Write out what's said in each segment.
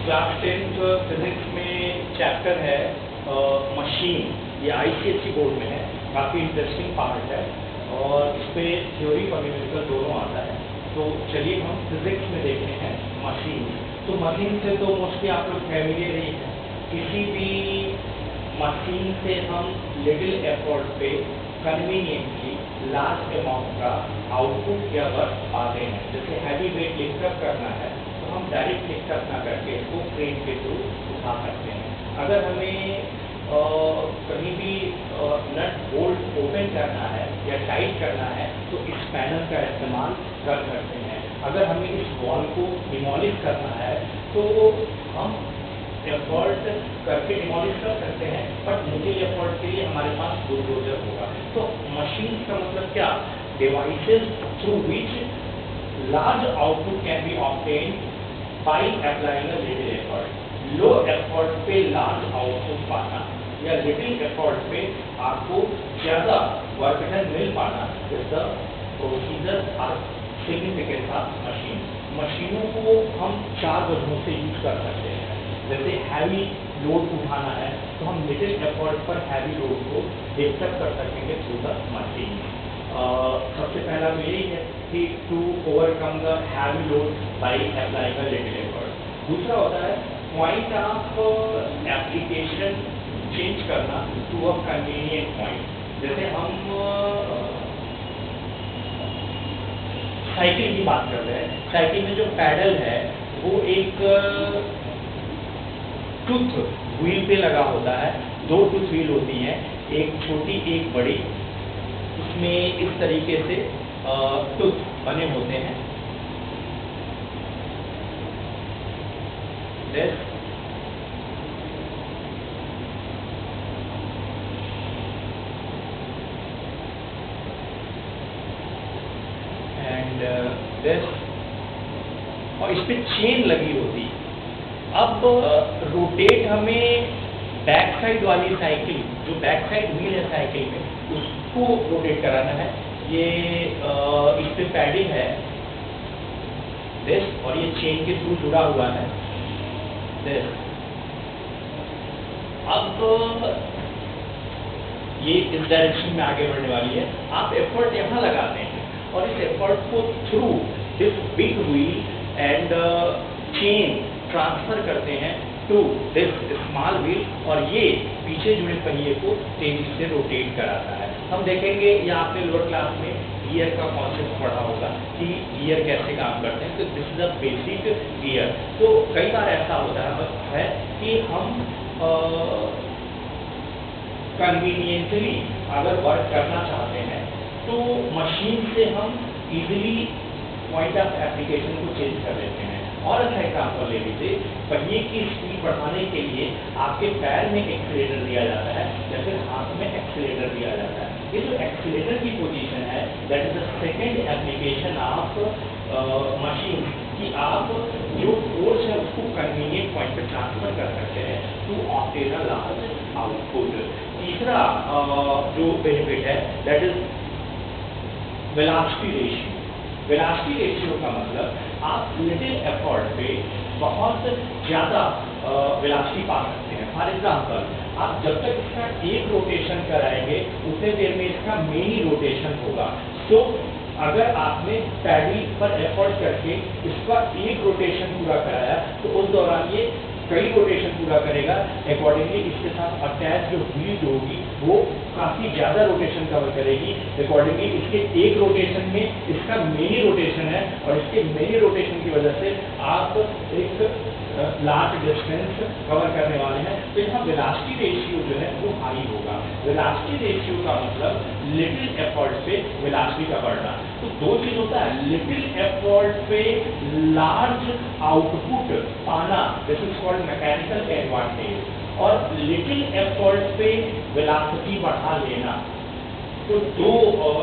Class 10th physics में chapter है machine. ये आईसीएसई बोर्ड में है, काफ़ी इंटरेस्टिंग पार्ट है और इस पे थ्योरी और न्यूमेरिकल दोनों आता है। तो चलिए हम फिजिक्स में देखते हैं मशीन। तो मशीन से तो मोस्टली आप लोग फैमिलियर ही हैं। किसी भी मशीन से हम लिटिल एफर्ट पे कन्वीनियंटली लार्ज अमाउंट का आउटपुट या वर्क पाते हैं। जैसे हैवी वेट लिफ्टअप करना है तो हम डायरेक्ट लिफ्टअप ना करके इसको क्रेन के थ्रू उठा सकते हैं। अगर हमें कहीं भी नट बोल्ट ओपन करना है या टाइट करना है तो इस पैनल का इस्तेमाल कर सकते हैं। अगर हमें इस वॉल को डिमोलिश करना है तो हम एफर्ट करके डिमोलिश कर सकते हैं, बट लिटिल एफर्ट के लिए हमारे पास बुलडोजर होगा। तो मशीन का मतलब क्या? Devices through which large output can be obtained by applying a little effort. Low effort पे लार्ज आउटपुट पाना या लिटिल एफर्ट पे आपको ज़्यादा वर्क डन मिल पाना इज द प्रोसीजर और सिग्निफिकेंस ऑफ मशीन। मशीनों को हम चार वजहों से यूज कर सकते हैं। जैसे हैवी लोड उठाना है तो हम लिटिल एफर्ट पर हैवी लोड को डिस्टर्ब कर सकेंगे थ्रू द मशीन। सबसे पहला तो यही है कि to overcome the heavy load by applying a little effort. दूसरा होता है पॉइंट ऑफ एप्लीकेशन चेंज करना टू अ कन्वीनियंट पॉइंट। जैसे हम साइकिल की बात कर रहे हैं, साइकिल में जो पैडल है वो एक टूथ व्हील पे लगा होता है। दो टूथ व्हील होती हैं, एक छोटी एक बड़ी। इसमें इस तरीके से टूथ बने होते हैं। This and this, और इस पे चेन लगी होती है। अब रोटेट हमें बैक साइड वाली साइकिल, जो बैक साइड व्हील है साइकिल में, उसको रोटेट कराना है। ये इस पे पैडिंग है दिस, और ये चेन के थ्रू जुड़ा हुआ है दिस। अब ये इस डायरेक्शन में आगे बढ़ने वाली है। आप एफर्ट यहाँ लगाते हैं और इस एफर्ट को through this big wheel and chain transfer करते हैं टू दिस स्मॉल व्हील, और ये पीछे जुड़े पहिए को तेजी से रोटेट कराता है। हम देखेंगे या आपने लोअर क्लास में गियर का कॉन्सेप्ट पढ़ा होगा कि गियर कैसे काम करते हैं। तो this is a basic gear. तो कई बार ऐसा होता है कि हम कन्वीनियंटली अगर वर्क करना चाहते हैं तो मशीन से हम इजीली पॉइंट ऑफ एप्लीकेशन को चेंज कर लेते हैं। और अच्छा एग्जाम्पल ले लीजिए, पहिए की स्पीड बढ़ाने के लिए आपके पैर में एक्सीलेटर दिया जाता है या फिर हाथ में एक्सीलेटर दिया जाता है। ये जो एक्सीलेटर की पोजीशन है that is the second application of machine, कि आप जो फोर्स है उसको कन्वीनियंट पॉइंट पे ट्रांसफर कर सकते हैं to obtain a large output. तीसरा जो बेनिफिट है that is velocity ratio. Velocity ratio का मतलब आप लिटिल एफर्ट पे बहुत ज़्यादा वेलोसिटी पा सकते हैं। फॉर एग्जाम्पल, आप जब तक इसका एक रोटेशन कराएंगे उतने देर में इसका मेनी रोटेशन होगा। तो अगर आपने पैडल पर एफर्ट करके इसका एक रोटेशन पूरा कराया तो उस दौरान ये कई रोटेशन पूरा करेगा। अकॉर्डिंगली इसके साथ अटैच जो व्हील होगी वो काफ़ी ज़्यादा रोटेशन कवर करेगी। अकॉर्डिंगली इसके एक रोटेशन में इसका मेनी रोटेशन है और इसके मेनी रोटेशन की वजह से आप एक लार्ज डिस्टेंस कवर करने वाले हैं। तो यहाँ वेलोसिटी रेशियो जो है वो हाई होगा। वेलोसिटी रेशियो का मतलब लिटिल एफर्ट पे वेलोसिटी का बढ़ना। तो दो चीज होता है, लिटिल एफर्ट पे लार्ज आउटपुट पाना, this is called mechanical advantage, और लिटिल एफर्ट पे वेलोसिटी बढ़ा लेना। तो दो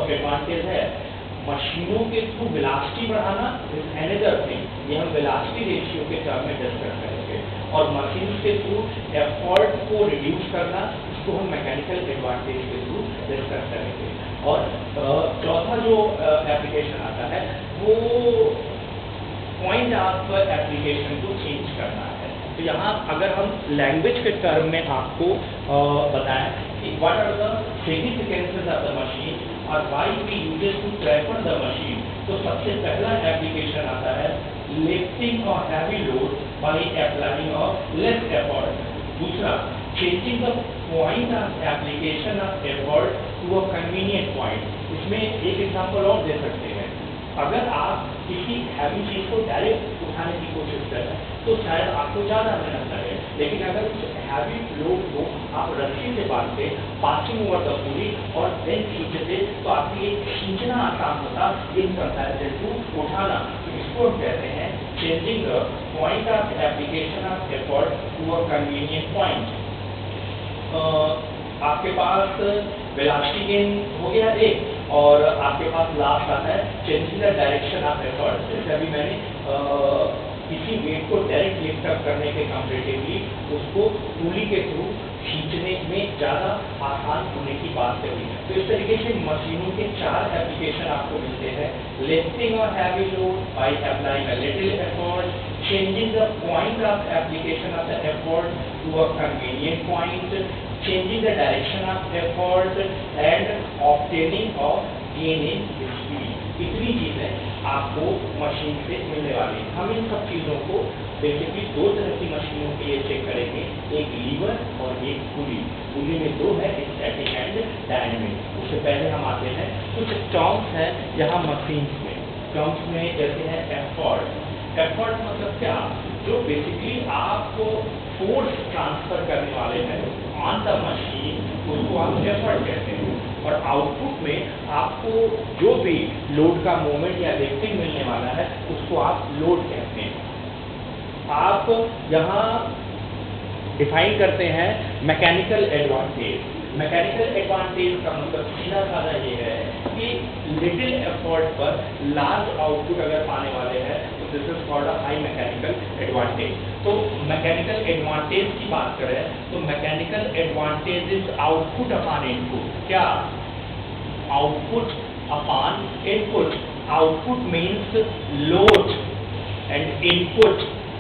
एडवांटेज है। मशीनों के थ्रू वेलोसिटी बढ़ाना इज अनदर थिंग, ये हम वेलोसिटी रेशियो के टर्म में डिस्कस करेंगे। और मशीन के थ्रू एफर्ट को रिड्यूस करना, इसको हम मैकेनिकल एडवांटेज के थ्रू डिस्कस करेंगे। और चौथा जो एप्लीकेशन आता है वो पॉइंट ऑफ एप्लीकेशन को चेंज करना है। तो यहाँ अगर हम लैंग्वेज के टर्म में आपको बताएं कि what are the significances of the machine और why we use to prefer the machine, तो सबसे पहला एप्लीकेशन आता है लिफ्टिंग और heavy load by applying of less effort. दूसरा, changing the point of application of effort to a convenient point. इसमें एक एग्जांपल और दे सकते हैं, अगर आप किसी हैवी चीज को डायरेक्ट उठाने की कोशिश करें तो शायद आपको ज़्यादा मेहनत लगे, लेकिन अगर उस हैवी लोड को आप रस्सी से बांधते, पासिंग ओवर द पुली और देन खींचते, तो आपके लिए खींचना आसान होता इन कंपैरिजन टू उठाना। इसको हम कहते हैं changing the point of application of effort to a convenient point. आपके पास वेलोसिटी गेन हो गया एक, और आपके पास लास्ट आता है changing the direction of effort. जैसे अभी मैंने किसी वेट को डायरेक्ट लिफ्ट अप करने के कंपैरेटिवली उसको पुली के थ्रू खींचने में ज़्यादा आसान होने की बात कही। तो इस तरीके से मशीनों के 4 एप्लीकेशन आपको मिलते हैं, लिफ्टिंग और heavy load by applying a little effort, changing the point of application of the effort to a convenient point, changing the direction of effort and obtaining of gain in speed। इतनी चीजें आपको machine से मिलने वाली हैं। हम इन सब चीज़ों को बेसिकली 2 तरह की मशीनों के लिए चेक करेंगे, एक लीवर और एक पुली। पुली में 2 है, स्टैटिक एंड डायनेमिक। उससे पहले हम आते हैं कुछ टर्म्स हैं यहाँ मशीन में। टर्म्स में जैसे है एफर्ट। एफर्ट मतलब क्या, जो बेसिकली आपको फोर्स ट्रांसफर करने वाले हैं ऑन द मशीन, उसको आप एफर्ट कहते हैं। और आउटपुट में आपको जो भी लोड का मोमेंट या लिफ्टिंग मिलने वाला है उसको आप लोड कहते हैं। आप यहाँ डिफाइन करते हैं मैकेनिकल एडवांटेज। मैकेनिकल एडवांटेज का मतलब सीधा साधा ये है कि लिटिल एफर्ट पर लार्ज आउटपुट अगर पाने वाले हैं तो this is called a high mechanical advantage. तो मैकेनिकल एडवांटेज की बात करें तो mechanical advantage is output upon input. क्या? Output upon input. Output means load and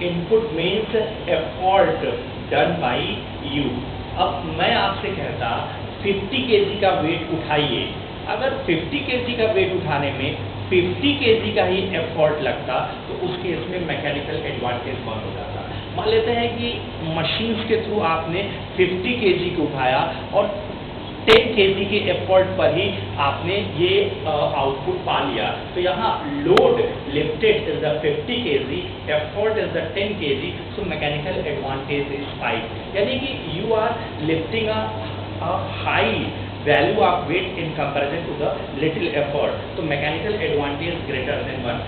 input means effort done by you. अब मैं आपसे कहता 50 kg का वेट उठाइए, अगर 50 kg का वेट उठाने में 50 kg का ही एफर्ट लगता तो उस केस में मैकेनिकल एडवांटेज बंद हो जाता। मान लेते हैं कि मशीन्स के थ्रू आपने 50 kg को उठाया और 10 kg के एफर्ट पर ही आपने ये आउटपुट पा लिया, तो यहाँ load lifted is the 50 kg, effort is the 10 kg, so mechanical advantage is 5। यानी कि you are lifting a high value of weight in comparison to the little effort. तो mechanical advantage greater than 1।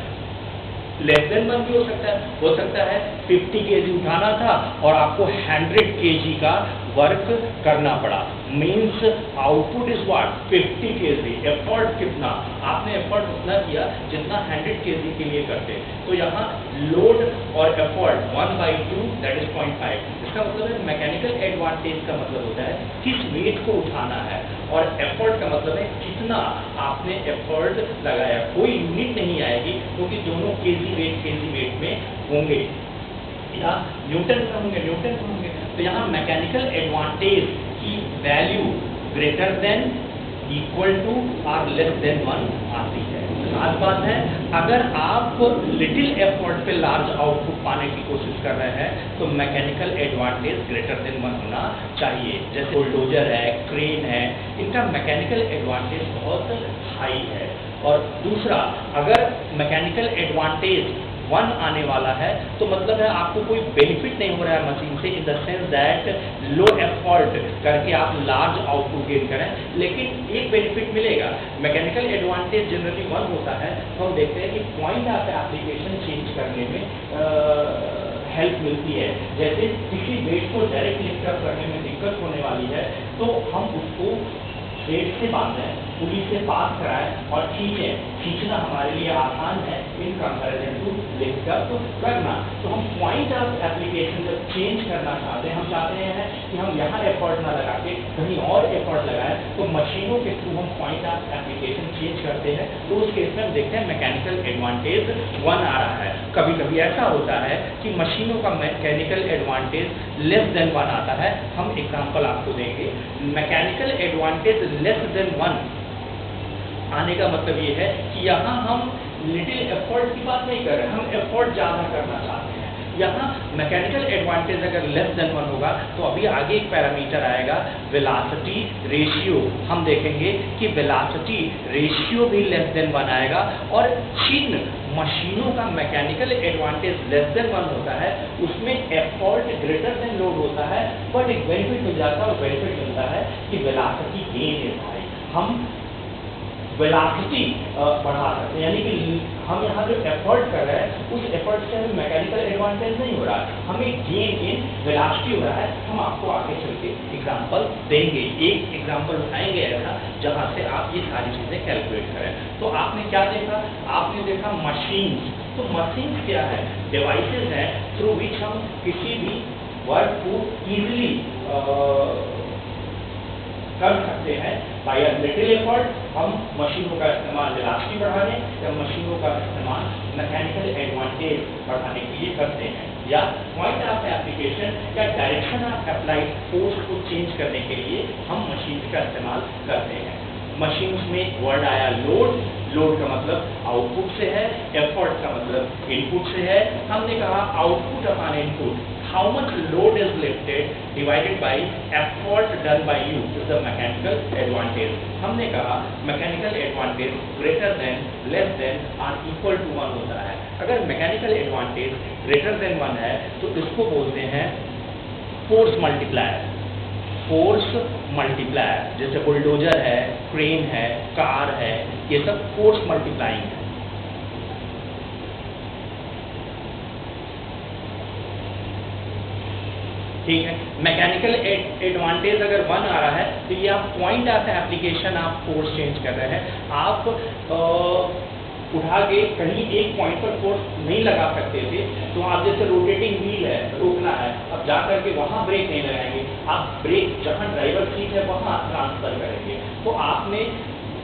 Less than 1 भी हो सकता है 50 kg उठाना था और आपको 100 kg का वर्क करना पड़ा, means output is what 50 kg, effort कितना? आपने एफर्ट उतना किया जितना 100 kg के लिए करते। तो यहाँ लोड और एफर्ट 1/2 दैट इज 0.5। इसका मतलब है मैकेनिकल एडवांटेज का मतलब होता है किस वेट को उठाना है, और एफर्ट का मतलब है कितना आपने एफर्ट लगाया। कोई यूनिट नहीं आएगी क्योंकि दोनों केजी वेट में होंगे या न्यूटन में होंगे। तो यहाँ मैकेनिकल एडवांटेज की value greater than, equal to और लेस देन 1 आती है। खास बात है, अगर आप लिटिल एफर्ट पे लार्ज आउटपुट पाने की कोशिश कर रहे हैं तो मैकेनिकल एडवांटेज ग्रेटर देन 1 होना चाहिए। जैसे बुलडोजर है, क्रेन है, इनका मैकेनिकल एडवांटेज बहुत हाई है। और दूसरा, अगर मैकेनिकल एडवांटेज 1 आने वाला है तो मतलब है आपको कोई बेनिफिट नहीं हो रहा है मशीन से, in the sense that low effort करके आप लार्ज आउटपुट गेन करें, लेकिन एक बेनिफिट मिलेगा। मैकेनिकल एडवांटेज जनरली 1 होता है तो हम देखते हैं कि पॉइंट ऑफ एप्लीकेशन चेंज करने में हेल्प मिलती है। जैसे किसी वेट को डायरेक्ट लिफ्ट अप करने में दिक्कत होने वाली है तो हम उसको वेट से बांधें पुली से पास कराएं और खींचना हमारे लिए आसान है इन कंपैरिजन टू लिफ्ट करना। तो हम पॉइंट ऑफ एप्लीकेशन जब चेंज करना चाहते हैं, हम चाहते हैं कि हम यहाँ एफर्ट ना लगा के कहीं और एफर्ट लगाएं, तो मशीनों के थ्रू हम पॉइंट ऑफ एप्लीकेशन चेंज करते हैं। तो उस केस में हम देखते हैं मैकेनिकल एडवांटेज 1 आ रहा है। कभी कभी ऐसा होता है कि मशीनों का मैकेनिकल एडवांटेज लेस देन 1 आता है। हम एग्जांपल आपको देंगे। मैकेनिकल एडवांटेज लेस देन 1 आने का मतलब ये है कि यहाँ हम लिटिल एफर्ट की बात नहीं कर रहे, हम एफर्ट ज़्यादा करना चाहते हैं। यहाँ मैकेनिकल एडवांटेज अगर लेस देन 1 होगा तो अभी आगे एक पैरामीटर आएगा वेलोसिटी रेशियो। हम देखेंगे कि वेलोसिटी रेशियो भी लेस देन 1 आएगा। और जिन मशीनों का मैकेनिकल एडवांटेज लेस देन 1 होता है उसमें एफर्ट ग्रेटर देन लोड होता है, बट एक बेनिफिट मिल जाता है और बेनिफिट मिलता है कि वेलोसिटी गेन है भाई, हम वेलोसिटी बढ़ा सकते हैं। यानी कि हम यहाँ जो एफर्ट कर रहे हैं उस एफर्ट से हमें मैकेनिकल एडवांटेज नहीं हो रहा है, हमें गेन इन वेलोसिटी हो रहा है। हम आपको आगे चल के एग्जाम्पल देंगे, एक एग्जाम्पल उठाएंगे ऐसा जहाँ से आप ये सारी चीज़ें कैलकुलेट करें। तो आपने क्या देखा? आपने देखा मशीन्स। तो मशीन्स क्या है? डिवाइसेज हैं थ्रू विच हम किसी भी वर्क को ईजिली कर सकते हैं। बाय अ लिटिल एफर्ट हम मशीनों का इस्तेमाल वेलोसिटी बढ़ाने या मशीनों का इस्तेमाल मैकेनिकल एडवांटेज बढ़ाने के लिए करते हैं, या पॉइंट ऑफ एप्लीकेशन या डायरेक्शन ऑफ अप्लाइड फोर्स को चेंज करने के लिए हम मशीन का इस्तेमाल करते हैं। मशीन में वर्ड आया लोड, लोड का मतलब आउटपुट से है, एफर्ट का मतलब इनपुट से है। हमने कहा output upon input, how much load is lifted divided by effort done by you is the mechanical advantage. हमने कहा mechanical advantage greater than, less than or equal to 1 होता है। अगर mechanical advantage greater than 1 है तो इसको बोलते हैं force multiplier। फोर्स मल्टीप्लायर, जैसे बुलडोजर है, क्रेन है, कार है, ये सब फोर्स मल्टीप्लाइंग है। ठीक है, मैकेनिकल एडवांटेज अगर 1 आ रहा है तो ये आप पॉइंट ऑफ एप्लीकेशन आप फोर्स चेंज कर रहे हैं। आप उठा के कहीं एक पॉइंट पर फोर्स नहीं लगा सकते थे, तो आप जैसे रोटेटिंग व्हील है, रोकना है, अब जा करके वहाँ ब्रेक नहीं लगाएंगे, आप ब्रेक जहाँ ड्राइवर सीट है वहाँ ट्रांसफर करेंगे। तो आपने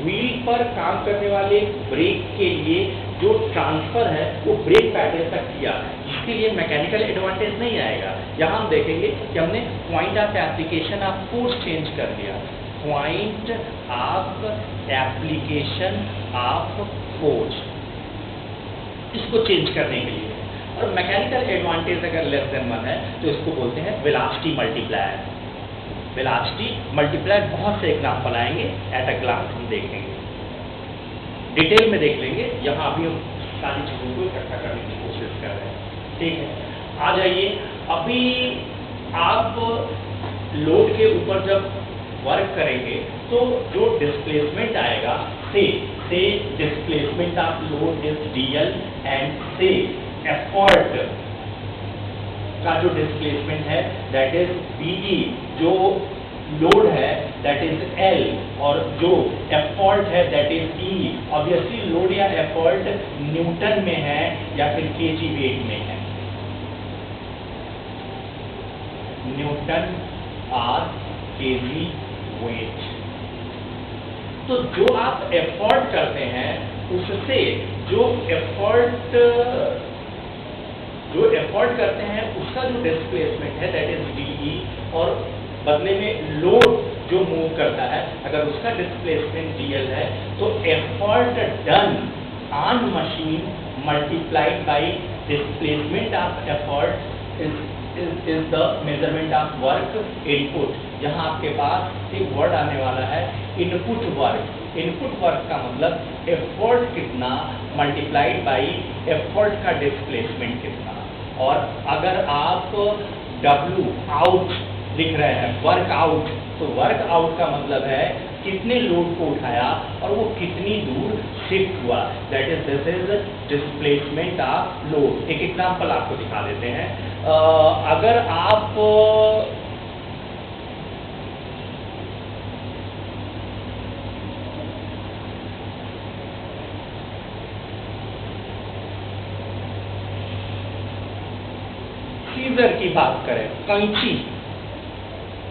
व्हील पर काम करने वाले ब्रेक के लिए जो ट्रांसफर है वो ब्रेक पैडल तक किया, इसके लिए मैकेनिकल एडवांटेज नहीं आएगा। यहाँ हम देखेंगे कि हमने point of application of force change कर दिया, point of application of force, इसको चेंज करने के लिए। और मैकेनिकल एडवांटेज अगर लेस देन 1 है तो इसको बोलते हैं वेलोसिटी मल्टीप्लायर। वेलोसिटी मल्टीप्लायर बहुत से एग्जाम्पल आएंगे, एट अ ग्लांस हम देखेंगे, डिटेल में देख लेंगे। यहाँ अभी हम सारी चीज़ों को इकट्ठा करने की कोशिश कर रहे हैं। ठीक है, आ जाइए। अभी आप लोड के ऊपर जब वर्क करेंगे तो जो डिस्प्लेसमेंट आएगा, से displacement of load is DL and से एफर्ट का जो डिस्प्लेसमेंट है दैट इज BE, जो लोड है दैट इज L और जो एफर्ट है that is E। Obviously load या एफर्ट न्यूटन में है या फिर kg वेट में है, न्यूटन और kg वेट। तो जो आप एफर्ट करते हैं उससे जो एफर्ट करते हैं उसका जो डिस्प्लेसमेंट है दैट इज DE, और बदले में लोड जो मूव करता है अगर उसका डिस्प्लेसमेंट DL है तो effort done on machine multiplied by displacement of effort is the measurement of work input. यहाँ आपके पास एक वर्ड आने वाला है इनपुट वर्क। इनपुट वर्क का मतलब एफर्ट कितना मल्टीप्लाइड बाय एफर्ट का डिस्प्लेसमेंट कितना। और अगर आप W आउट लिख रहे हैं, वर्क आउट, तो वर्क आउट का मतलब है कितने लोड को उठाया और वो कितनी दूर शिफ्ट हुआ, that is this is displacement of load. एक एग्जांपल आपको दिखा देते हैं। अगर आप सीजर की बात करें, कैंची,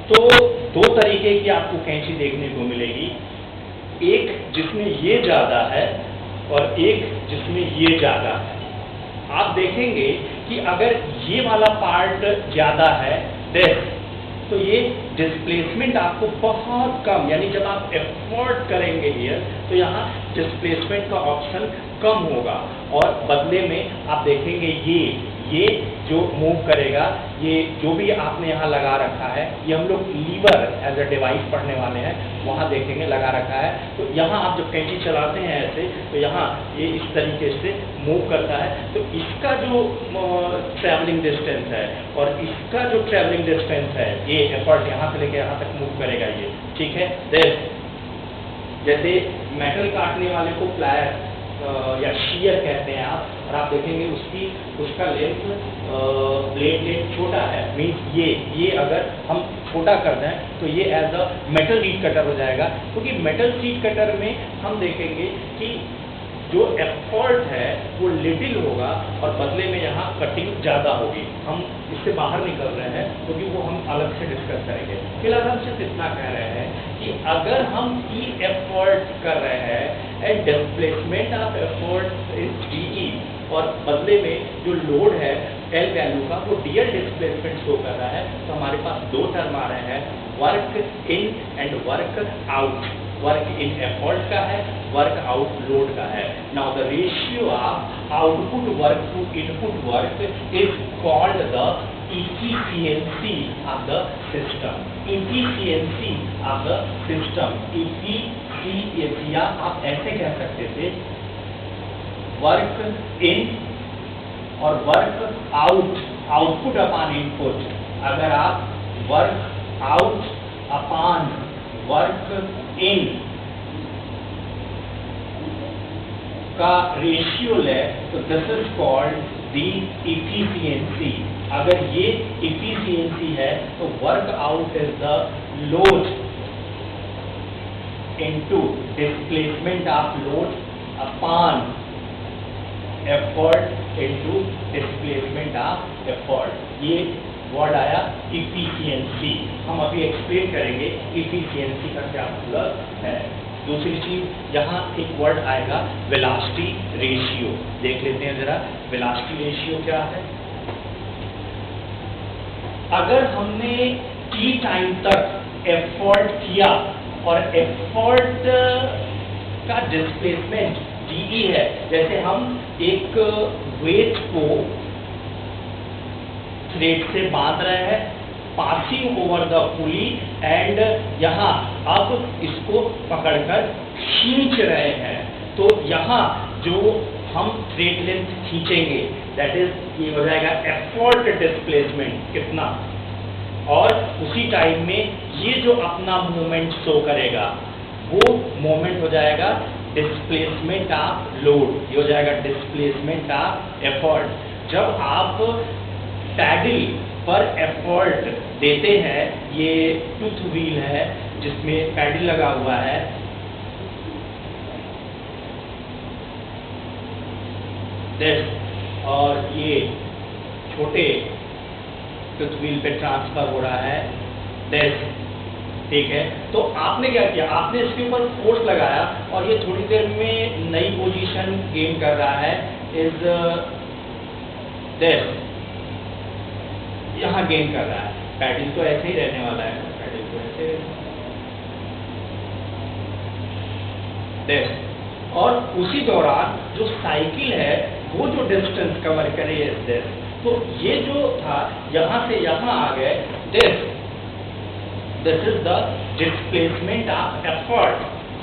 तो दो तरीके की आपको कैंची देखने को मिलेगी, एक जिसमें ये ज़्यादा है और एक जिसमें ये ज़्यादा है। आप देखेंगे कि अगर ये वाला पार्ट ज़्यादा है तो ये डिस्प्लेसमेंट आपको बहुत कम, यानी जब आप एफर्ट करेंगे हियर तो यहाँ डिस्प्लेसमेंट का ऑप्शन कम होगा, और बदले में आप देखेंगे ये जो मूव करेगा, ये जो भी आपने यहाँ लगा रखा है, ये हम लोग लीवर एज अ डिवाइस पढ़ने वाले हैं, वहाँ देखेंगे लगा रखा है। तो यहाँ आप जब कैंची चलाते हैं ऐसे, तो यहाँ ये इस तरीके से मूव करता है। तो इसका जो ट्रैवलिंग डिस्टेंस है और इसका जो ट्रैवलिंग डिस्टेंस है, ये एफर्ट यहाँ से लेके यहाँ तक मूव करेगा ये, ठीक है। जैसे मेटल काटने वाले को प्लायर या शीयर कहते हैं आप, और आप देखेंगे उसका लेंथ ब्लेड लेंथ छोटा है, मीन्स ये अगर हम छोटा कर दें तो ये as a metal sheet cutter हो जाएगा, क्योंकि मेटल शीट कटर में हम देखेंगे कि जो एफर्ट है वो लिटिल होगा और बदले में यहाँ कटिंग ज़्यादा होगी। हम इससे बाहर निकल रहे हैं क्योंकि वो हम अलग से डिस्कस करेंगे। फिलहाल हम सिर्फ इतना कह रहे हैं कि अगर हम ई एफर्ट कर रहे हैं and displacement of effort is D, और बदले में जो लोड है एल वैल्यू का वो डीएल डिस्प्लेसमेंट शो कर रहा है, तो हमारे पास दो टर्म आ रहे हैं, work in and work out. Work in effort का है, वर्क आउट लोड का है। Now the ratio of output work to input work is called the efficiency of the system. efficiency of the system, efficiency आप ऐसे कह सकते थे, work in और work out, output upon input. अगर आप work out upon work in का ratio ले तो this is called the efficiency. अगर ये इफिशियंसी है तो work out is the load into displacement of load upon effort into displacement of effort. ये वर्ड आया इफिशियंसी। हम अभी एक्सप्लेन करेंगे इफिशियंसी का क्या मतलब है। दूसरी चीज यहाँ एक वर्ड आएगा वेलोसिटी रेशियो, देख लेते हैं जरा वेलोसिटी रेशियो क्या है। अगर हमने टी टाइम तक एफर्ट किया और एफर्ट का डिस्प्लेसमेंट डी है, जैसे हम एक वेट को थ्रेड से बांध रहे हैं, passing over the pulley, and यहाँ अब इसको पकड़कर खींच रहे हैं, तो यहाँ जो हम थ्रेड लेंथ खींचेंगे दैट इज ये हो जाएगा एफर्ट डिस्प्लेसमेंट कितना, और उसी टाइम में ये जो अपना मूवमेंट शो करेगा वो मूवमेंट हो जाएगा डिस्प्लेसमेंट ऑफ लोड, ये हो जाएगा डिस्प्लेसमेंट ऑफ एफर्ट। जब आप पैडल पर एफर्ट देते हैं, ये टूथ व्हील है जिसमें पैडल लगा हुआ है, और ये छोटे टूथ व्हील पे ट्रांसफर हो रहा है, ठीक है। तो आपने क्या किया, आपने इसके ऊपर फोर्स लगाया और ये थोड़ी देर में नई पोजीशन गेन कर रहा है, इज यहाँ गेन कर रहा है। पैडल तो ऐसे ही रहने वाला है, पैडल तो ऐसे, और उसी दौरान जो साइकिल है वो जो डिस्टेंस कवर करे दिस, तो ये जो था यहाँ से यहाँ आ गए, this is the displacement of effort,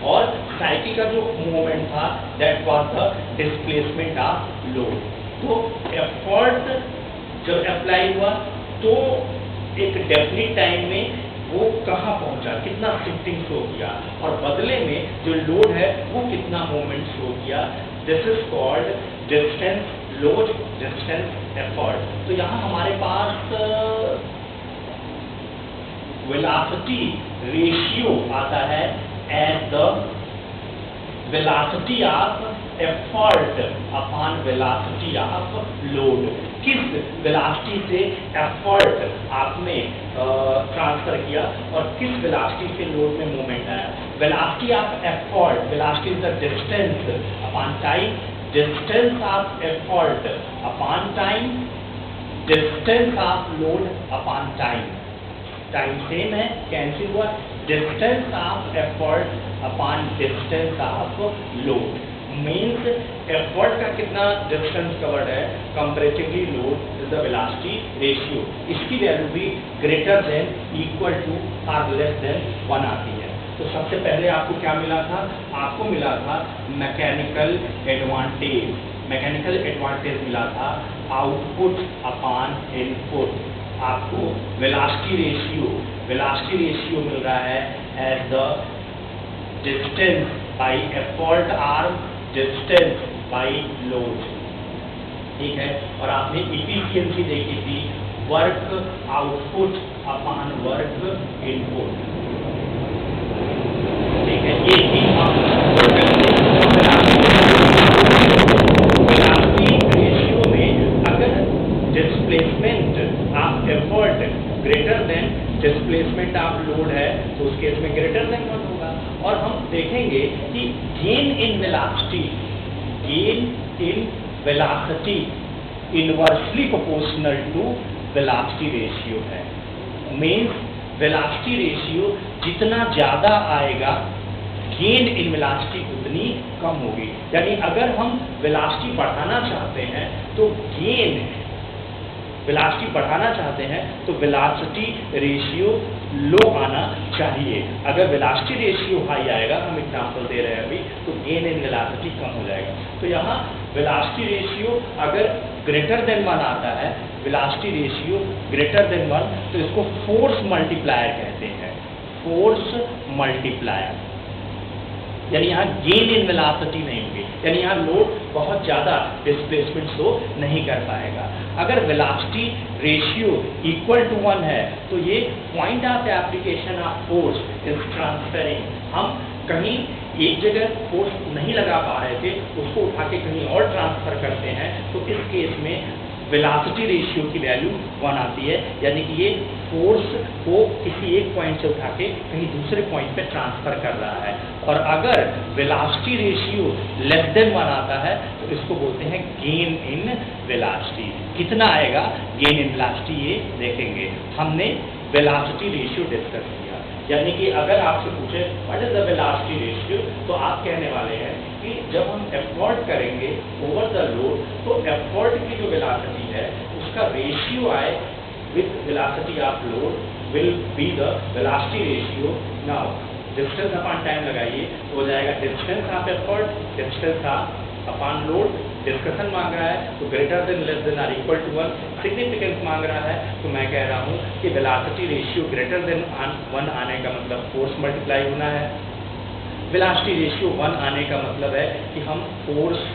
और साइकिल का जो मूवमेंट था that was the displacement of load. तो एफर्ट जब अप्लाई हुआ तो एक डेफिनिट टाइम में वो कहाँ पहुंचा, कितना शिफ्टिंग शो किया, और बदले में जो लोड है वो कितना मूवमेंट शो किया। This is called distance load distance effort. तो यहाँ हमारे पास वेलोसिटी रेशियो आता है as the velocity of effort upon velocity of load. किस वेलोसिटी से एफर्ट आपने ट्रांसफर किया और किस वेलोसिटी से लोड में मूवमेंट आया। Velocity of effort, velocity is the distance upon time, distance of effort upon time, distance of load upon time. Time same है, कैंसिल हुआ, distance of effort upon distance of load. Means effort का कितना distance covered है comparatively load is the velocity ratio. इसकी value भी greater than, equal to और less than 1 आती है। तो सबसे पहले आपको क्या मिला था, आपको मिला था मैकेनिकल एडवांटेज। मैकेनिकल एडवांटेज मिला था आउटपुट अपॉन इनपुट। आपको वेलोसिटी रेशियो मिल रहा है as the distance by effort arm, distance by load, ठीक है। और आपने इफिशियंसी देखी थी work output upon work input, ठीक है। ये थी वेलोसिटी रेशियो में अगर displacement of effort greater than displacement of load है तो उस केस में ग्रेटर देन 1 होगा। और हम देखेंगे कि gain in velocity inversely proportional to velocity ratio है। मीन्स वेलोसिटी रेशियो जितना ज्यादा आएगा गेन इन वेलोसिटी उतनी कम होगी। यानी अगर हम वेलोसिटी बढ़ाना चाहते हैं तो गेन, वेलोसिटी बढ़ाना चाहते हैं तो वेलोसिटी रेशियो लो आना चाहिए। अगर वेलोसिटी रेशियो हाई आएगा, हम एग्जांपल दे रहे हैं अभी, तो गेन इन वेलोसिटी कम हो जाएगा। तो यहाँ वेलोसिटी रेशियो अगर ग्रेटर देन 1 आता है, वेलोसिटी रेशियो ग्रेटर देन 1, तो इसको फोर्स मल्टीप्लायर कहते हैं। फोर्स मल्टीप्लायर, यानी यहाँ गेन इन वेलोसिटी नहीं होगी, यानी यहाँ लोड बहुत ज़्यादा डिस्प्लेसमेंट शो नहीं कर पाएगा। अगर वेलोसिटी रेशियो इक्वल टू 1 है तो ये point of application of force is transferring. हम कहीं एक जगह फोर्स नहीं लगा पा रहे थे, उसको उठा के कहीं और ट्रांसफर करते हैं, तो इस केस में वेलोसिटी रेशियो की वैल्यू 1 आती है, यानी कि ये फोर्स को किसी एक पॉइंट से उठा के कहीं दूसरे पॉइंट पे ट्रांसफर कर रहा है। और अगर वेलोसिटी रेशियो लेस देन 1 आता है तो इसको बोलते हैं गेन इन वेलोसिटी। कितना आएगा गेन इन वेलोसिटी ये देखेंगे। हमने वेलोसिटी रेशियो डिस्कस किया, यानी कि अगर आपसे पूछे what is the velocity ratio, तो आप कहने वाले हैं कि जब हम एफर्ट करेंगे ओवर द लोड तो एफर्ट की जो वेलोसिटी है उसका रेशियो आए with velocity of load will be the velocity ratio. Now distance upon time लगाइए तो हो जाएगा distance of effort, distance of upon load. Discussion मांग रहा है तो ग्रेटर देन, लेस देन और इक्वल टू 1। सिग्निफिकेंस मांग रहा है तो मैं कह रहा हूँ कि वेलोसिटी रेशियो ग्रेटर देन 1 आने का मतलब फोर्स मल्टीप्लाई होना है। वेलोसिटी रेशियो 1 आने का मतलब है कि हम फोर्स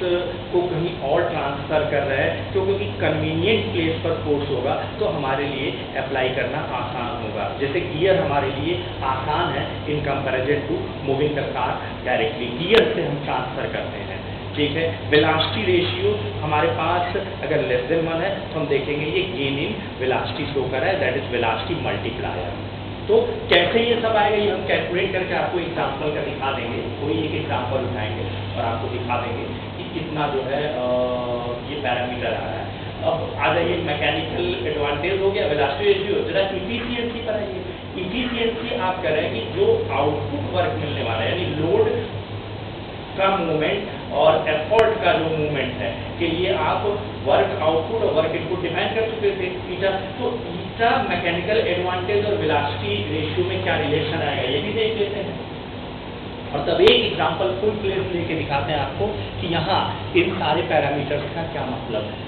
को कहीं और ट्रांसफर कर रहे हैं, क्योंकि कन्वीनियंट प्लेस पर फोर्स होगा तो हमारे लिए अप्लाई करना आसान होगा। जैसे गियर हमारे लिए आसान है in comparison to moving the car directly, gear से हम ट्रांसफर करते हैं, ठीक है। वेलोसिटी रेशियो हमारे पास अगर लेस देन 1 है तो हम देखेंगे ये गेन इन वेलोसिटी शो कर रहा है, दैट इज वेलोसिटी मल्टीप्लायर। तो कैसे ये सब आएगा ये हम कैलकुलेट करके आपको एग्जाम्पल का दिखा देंगे। कोई एक एग्जाम्पल उठाएंगे और आपको दिखा देंगे कि कितना जो है ये पैरामीटर आ रहा है। अब आ जाइए मैकेनिकल एडवांटेज हो गया, वेलोसिटी रेशियो, जरा इफिशियंसी पर आइए। इफिशियंसी आप कह रहे हैं कि जो आउटपुट वर्क मिलने वाला है, यानी लोड का मूवमेंट और एफर्ट का जो मूवमेंट है के लिए आप वर्क आउटपुट और वर्क इनपुट डिफाइन कर चुके थे ईटा। तो ईटा मैकेनिकल एडवांटेज और वेलोसिटी रेशियो में क्या रिलेशन आएगा ये भी देख लेते हैं, और तब एक एग्जांपल फुल प्लेस लेके दिखाते हैं आपको कि यहाँ इन सारे पैरामीटर्स का क्या मतलब है।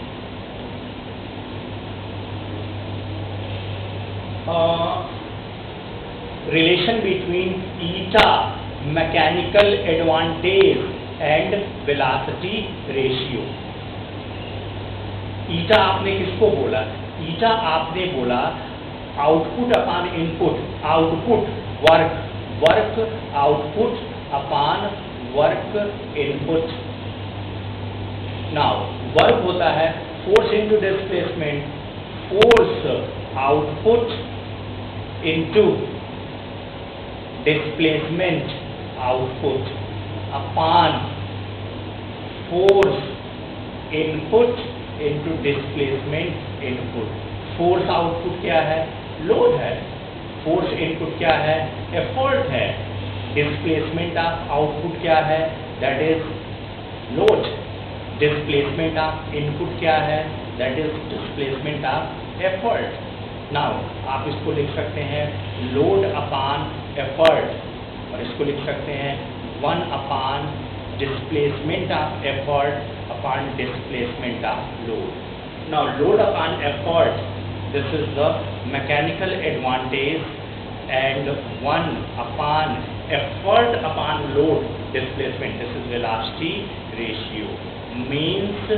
Relation between eta mechanical advantage and velocity ratio. Eta आपने किसको बोला? ईटा आपने बोला output upon input, output work, work output upon work input, now work होता है force into displacement, force output into displacement output upon force input into displacement input. Force output क्या है? Load है। फोर्स इनपुट क्या है? Effort है। Displacement of output क्या है? That is load. Displacement of input क्या है? That is displacement of effort. Now आप इसको लिख सकते हैं लोड अपॉन एफर्ट और इसको लिख सकते हैं 1 upon displacement of effort upon displacement of load. Now load upon effort, this is the mechanical advantage, and 1 upon effort upon load displacement, this is velocity ratio, means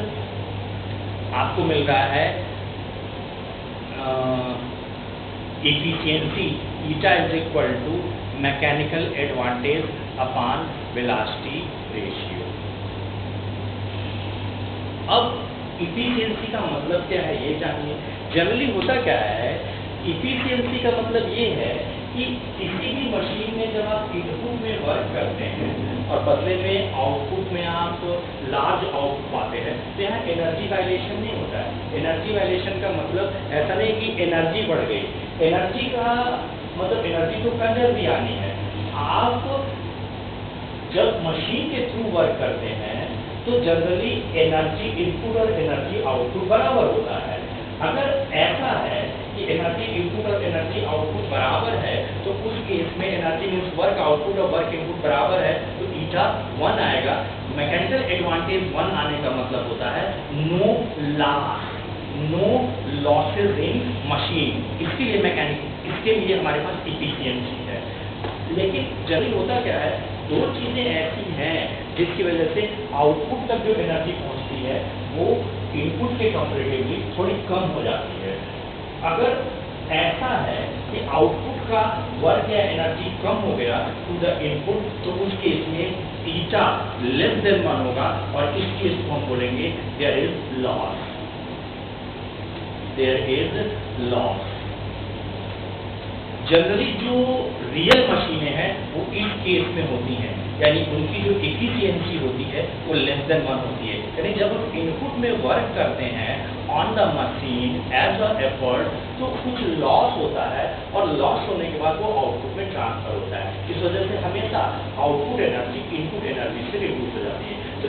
आपको मिल रहा है efficiency eta is equal to mechanical advantage upon velocity ratio। अब efficiency का मतलब क्या है ये जानिए। जनरली होता क्या है, इफिशियंसी का मतलब ये है कि किसी भी मशीन में जब आप इनपुट में वर्क करते हैं और बदले में आउटपुट में आप लार्ज आउटपुट पाते हैं, तो यहाँ एनर्जी वायलेशन नहीं होता है। एनर्जी वायलेशन का मतलब ऐसा नहीं कि एनर्जी बढ़ गई, एनर्जी का मतलब एनर्जी तो कंजर्व भी आनी है। आप जब मशीन के थ्रू वर्क करते हैं तो जनरली एनर्जी इनपुट और एनर्जी आउटपुट बराबर होता है। अगर ऐसा है कि एनर्जी इनपुट और एनर्जी आउटपुट बराबर है तो उस केस में एनर्जी मीन्स वर्क आउटपुट और वर्क इनपुट बराबर है तो ईटा 1 आएगा। मैकेनिकल एडवांटेज 1 आने का मतलब होता है no loss, no losses in machine. इसके लिए हमारे पास इफिशियंसी है। लेकिन जनरली होता क्या है, दो चीजें ऐसी हैं जिसकी वजह से आउटपुट तक जो एनर्जी पहुंचती है वो इनपुट के कंपैरेटिवली थोड़ी कम हो जाती है। अगर ऐसा है कि आउटपुट का वर्क या एनर्जी कम हो गया टू द इनपुट, तो उस केस में ईटा लेस देन 1 होगा और इस केस को हम बोलेंगे there is loss, there is loss. Generally जो रियल मशीनें हैं वो इस केस में होती हैं, यानी उनकी जो इफिशियंसी होती है वो लेस देन 1 होती है। यानी जब हम इनपुट में वर्क करते हैं on the machine as a effort तो कुछ लॉस होता है और लॉस होने के बाद वो आउटपुट में ट्रांसफर होता है। इस वजह से हमेशा आउटपुट एनर्जी इनपुट एनर्जी से रिड्यूस हो जाती है। तो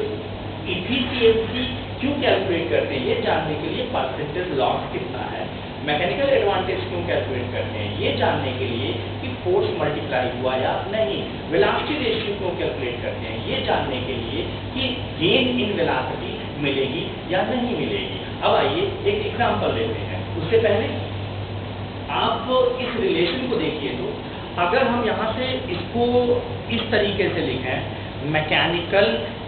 इफिशियंसी क्यों कैलकुलेट करते हैं ये जानने के लिए परसेंटेज लॉस कितना है। मैकेनिकल एडवांटेज क्यों कैलकुलेट करते हैं ये जानने के लिए कि फोर्स मल्टीप्लाई हुआ या नहीं। वेलोसिटी रेशियो क्यों कैलकुलेट करते हैं ये जानने के लिए कि गेन इन वेलोसिटी मिलेगी या नहीं मिलेगी। अब आइए एक एग्जांपल लेते हैं। उससे पहले आप इस रिलेशन को देखिए, तो अगर हम यहाँ से इसको इस तरीके से लिखें, mechanical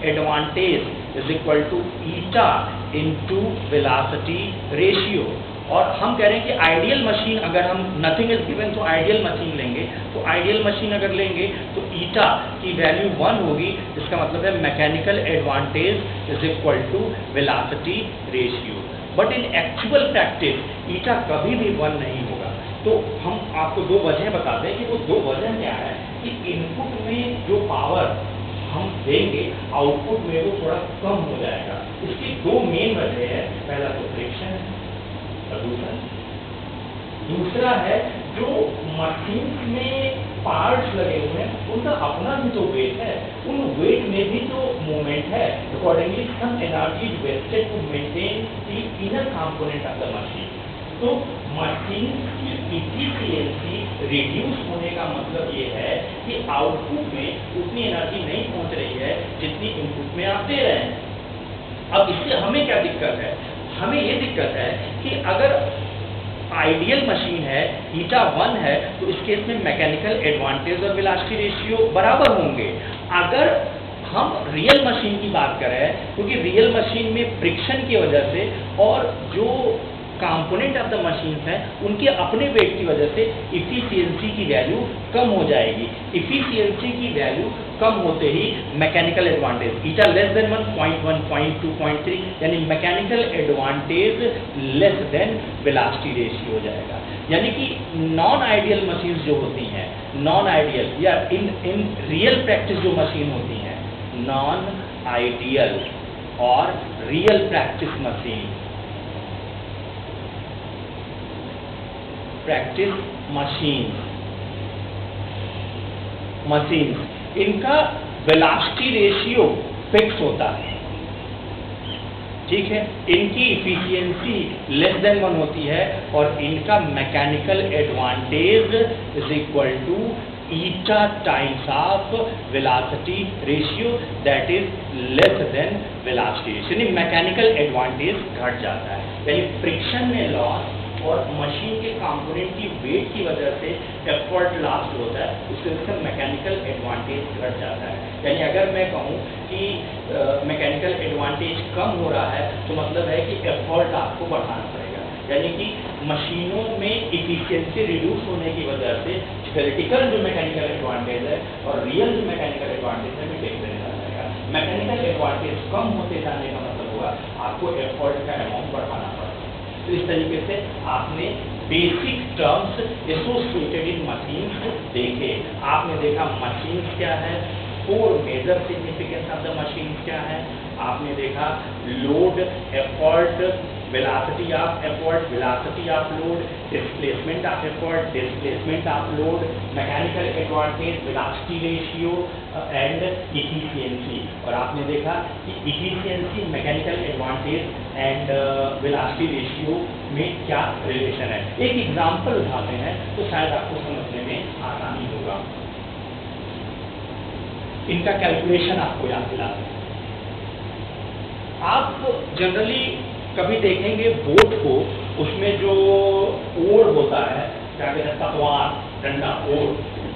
advantage is equal to eta into velocity ratio, और हम कह रहे हैं कि आइडियल मशीन अगर हम नथिंग इज गिवन तो आइडियल मशीन लेंगे, तो आइडियल मशीन अगर लेंगे तो ईटा की वैल्यू 1 होगी। इसका मतलब है mechanical advantage is equal to velocity ratio. But in actual practice eta कभी भी 1 नहीं होगा। तो हम आपको 2 वजह बता दें कि वो 2 वजह क्या है कि इनपुट में जो पावर हम देंगे आउटपुट में वो थोड़ा कम हो जाएगा। इसकी 2 मेन वजह है। पहला तो फ्रिक्शन और दूसरा है जो मशीन में पार्ट्स लगे हुए हैं उनका अपना भी तो वेट है, उन वेट में भी तो मूवमेंट है। Accordingly some energy is wasted to maintain the inner component of the machine. तो मशीन की इफिशियंसी रिड्यूस होने का मतलब ये है कि आउटपुट में उतनी एनर्जी नहीं पहुंच रही है जितनी इनपुट में आप दे रहे हैं। अब इससे हमें क्या दिक्कत है? हमें ये दिक्कत है कि अगर आइडियल मशीन है ईटा 1 है तो इस केस में मैकेनिकल एडवांटेज और वेलोसिटी रेशियो बराबर होंगे। अगर हम रियल मशीन की बात करें, क्योंकि रियल मशीन में फ्रिक्शन की वजह से और जो कंपोनेंट ऑफ द मशीन्स हैं उनके अपने वेट की वजह से इफिशियंसी की वैल्यू कम हो जाएगी। इफिशियंसी की वैल्यू कम होते ही मैकेनिकल एडवांटेज ईटा लेस देन 1.1, 0.2, 0.3 यानी mechanical advantage less than velocity ratio हो जाएगा। यानी कि नॉन आइडियल मशीन्स जो होती हैं, नॉन आइडियल या इन रियल प्रैक्टिस जो मशीन होती हैं, नॉन आइडियल और रियल प्रैक्टिस मशीन इनका वेलोसिटी रेशियो फिक्स होता है, ठीक है। इनकी इफिशियंसी लेस देन 1 होती है और इनका mechanical advantage is equal to eta times of velocity ratio that is less than velocity ratio, यानी मैकेनिकल एडवांटेज घट जाता है। यानी फ्रिक्शन में लॉस और मशीन के कंपोनेंट की वेट की वजह से एफर्ट लॉस्ट होता है, उससे मैकेनिकल एडवांटेज घट जाता है। यानी अगर मैं कहूँ कि मैकेनिकल एडवांटेज कम हो रहा है तो मतलब है कि एफर्ट आपको बढ़ाना पड़ेगा। यानी कि मशीनों में इफिशियंसी रिड्यूस होने की वजह से थ्योरेटिकल जो मैकेनिकल एडवांटेज है और रियल जो मैकेनिकल एडवांटेज है वो डिफरेंट आ जाएगा। मैकेनिकल एडवांटेज कम होते जाने का मतलब होगा आपको एफर्ट का अमाउंट बढ़ाना पड़ेगा। तो इस तरीके से आपने basic terms associated in machines देखे। आपने देखा मशीन्स क्या है, 4 major significance of the machines क्या है। आपने देखा load, effort, velocity of effort, velocity of load, displacement of effort, displacement of load, mechanical advantage, velocity ratio and efficiency. और आपने देखा कि efficiency, mechanical advantage and velocity ratio में क्या रिलेशन है। एक एग्जांपल उठाते हैं तो शायद आपको समझने में आसानी होगा। इनका कैलकुलेशन आपको याद दिला दें। आप जनरली कभी देखेंगे बोट को, उसमें जो ओर होता है, क्या कहते हैं, पतवार, डंडा, ओर,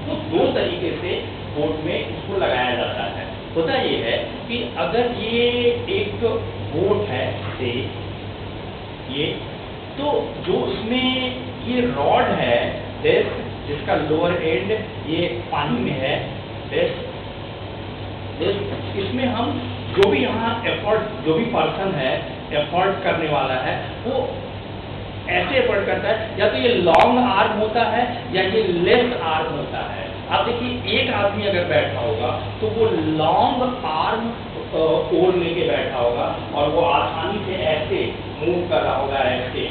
तो 2 तरीके से बोट में इसको लगाया जाता है। होता ये है कि अगर ये एक बोट है से ये, तो जो उसमें ये रॉड है जिसका लोअर एंड ये पानी में है, इसमें हम जो भी यहाँ एफर्ट, जो भी पर्सन है एफर्ट करने वाला है, वो ऐसे एफर्ट करता है, या तो ये लॉन्ग आर्म होता है या ये लेस आर्म होता है। आप देखिए एक आदमी अगर बैठा होगा तो वो लॉन्ग आर्म ओर लेके बैठा होगा और वो आसानी से ऐसे मूव कर रहा होगा, ऐसे,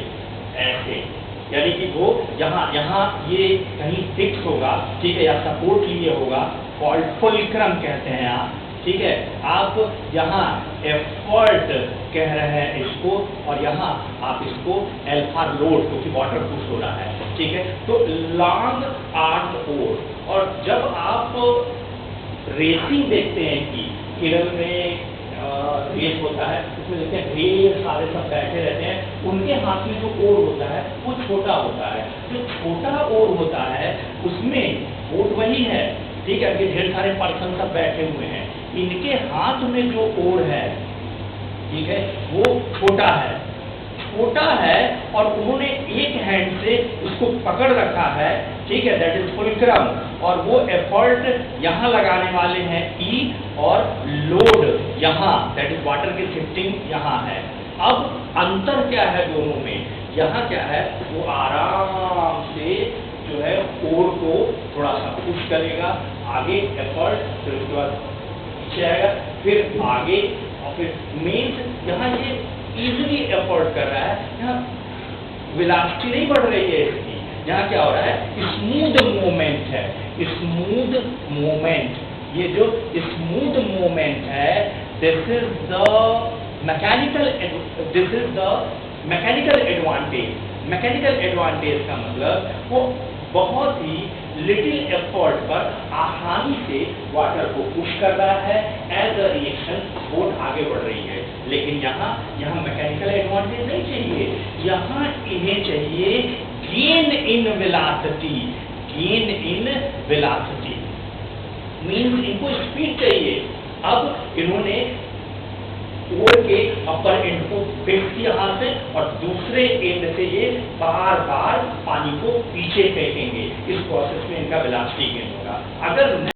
यानी कि वो यहाँ ये कहीं फिक्स होगा, ठीक है, या सपोर्ट लिए होगा, कॉल्ड फुलक्रम कहते हैं आप, ठीक है। आप यहाँ एफर्ट कह रहे हैं इसको और यहाँ आप इसको एल्फा लोड, क्योंकि वाटर पुश हो रहा है, ठीक है। तो लॉन्ग आर्म ओर। और जब आप रेसिंग देखते हैं कि केरल में रेस होता है, उसमें देखते हैं ढेर सारे सब बैठे रहते हैं, उनके हाथ में जो ओर होता है वो छोटा होता है। जो छोटा ओर होता है उसमें बोट वही है, ठीक है, कि ढेर सारे पर्सन सब बैठे हुए हैं, इनके हाथ में जो ओर है, ठीक है, वो छोटा है और उन्होंने एक हैंड से उसको पकड़ रखा है, ठीक है, दैट इज फुलक्रम, और वो एफर्ट यहाँ लगाने वाले हैं ई, और लोड यहाँ, दैट इज वाटर की शिफ्टिंग यहाँ है। अब अंतर क्या है दोनों में, यहाँ क्या है, वो आराम से जो है ओर को थोड़ा सा पुश करेगा, आगे एफर्ट, फिर उसके बाद पीछे आएगा, फिर आगे, और फिर मीन्स यहाँ ये इजीली एफर्ट कर रहा है, यहाँ वेलोसिटी नहीं बढ़ रही है इसकी, यहाँ क्या हो रहा है, स्मूथ मूवमेंट है, स्मूथ मूवमेंट। ये जो स्मूथ मूवमेंट है, this is the mechanical advantage. Mechanical advantage का मतलब वो बहुत ही लिटिल एफर्ट पर आसानी से वाटर को पुश कर रहा है, एज अ रिएक्शन बोट आगे बढ़ रही है। लेकिन यहाँ मैकेनिकल एडवांटेज नहीं चाहिए, यहाँ इन्हें चाहिए गेन इन वेलोसिटी, मीन्स इनको स्पीड चाहिए। अब इन्होंने ओढ़ के अपर एंड को फेंकती है हाथ से और दूसरे एंड से ये बार बार पानी को पीछे फेंकेंगे। इस प्रोसेस में इनका वेलोसिटी गेन होगा। अगर